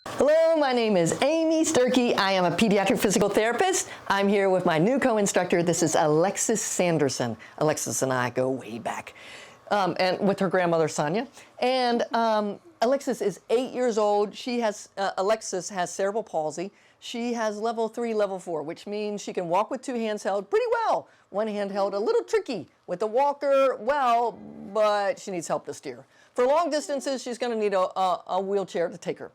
Hello, my name is Amy Sturkey. I am a pediatric physical therapist. I'm here with my new co-instructor. This is Alexis Sanderson. Alexis and I go way back, and with her grandmother Sonia. And Alexis is 8 years old. Alexis has cerebral palsy. She has level 3, level 4, which means she can walk with 2 hands held pretty well. One hand held a little tricky. With the walker, well, but she needs help to steer. For long distances, she's going to need a wheelchair to take her.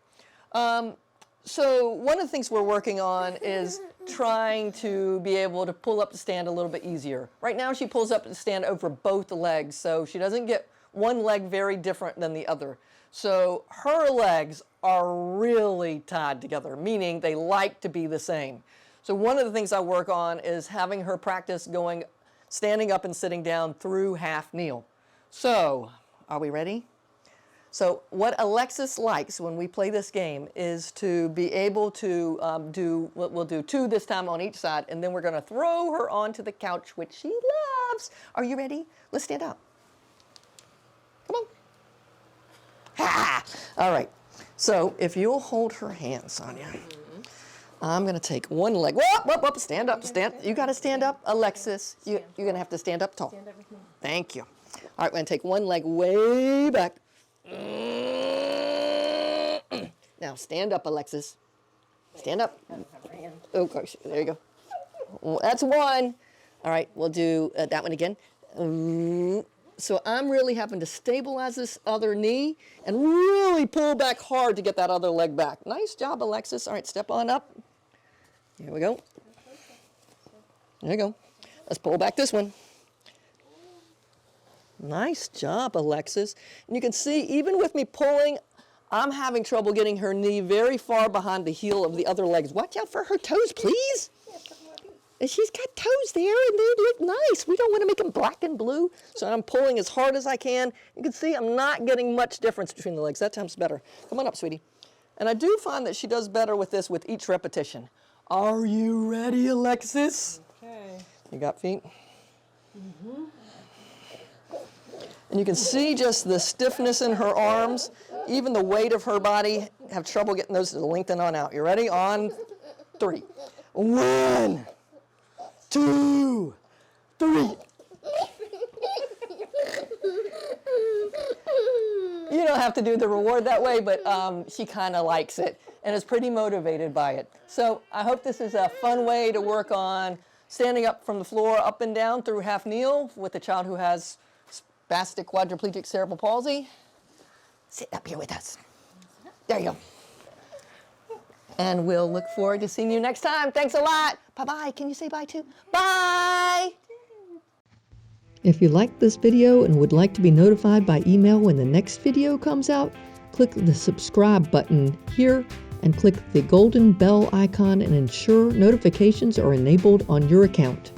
So one of the things we're working on is trying to be able to pull up the stand a little bit easier. Right now she pulls up the stand over both legs, so she doesn't get one leg very different than the other. So her legs are really tied together, meaning they like to be the same. So one of the things I work on is having her practice standing up and sitting down through half kneel. So, are we ready? So what Alexis likes when we play this game is to be able to we'll do 2 this time on each side, and then we're going to throw her onto the couch, which she loves. Are you ready? Let's stand up. Come on. Ha! All right. So if you'll hold her hand, Sonia, I'm going to take one leg. Whoop, stand up, stand. You got to stand up, Alexis. You're going to have to stand up tall. Stand up with me. Thank you. All right, we're going to take one leg way back. Now stand up, Alexis. Stand up. Oh gosh, there you go. Well, that's one. All right, we'll do that one again. So I'm really having to stabilize this other knee and really pull back hard to get that other leg back. Nice job, Alexis. All right, step on up. Here we go. There you go. Let's pull back this one. Nice job, Alexis. And you can see, even with me pulling, I'm having trouble getting her knee very far behind the heel of the other legs. Watch out for her toes, please. And she's got toes there, and they look nice. We don't want to make them black and blue, so I'm pulling as hard as I can. You can see I'm not getting much difference between the legs. That time's better. Come on up, sweetie. And I do find that she does better with this with each repetition. Are you ready, Alexis? Okay. You got feet? Mm-hmm. And you can see just the stiffness in her arms, even the weight of her body, have trouble getting those to lengthen on out. You ready? On 3. 1, 2, 3. You don't have to do the reward that way, but she kind of likes it and is pretty motivated by it. So I hope this is a fun way to work on standing up from the floor up and down through half kneel with a child who has spastic quadriplegic cerebral palsy. Sit up here with us. There you go. And we'll look forward to seeing you next time. Thanks a lot. Bye-bye. Can you say bye too? Bye. If you liked this video and would like to be notified by email when the next video comes out, click the subscribe button here and click the golden bell icon and ensure notifications are enabled on your account.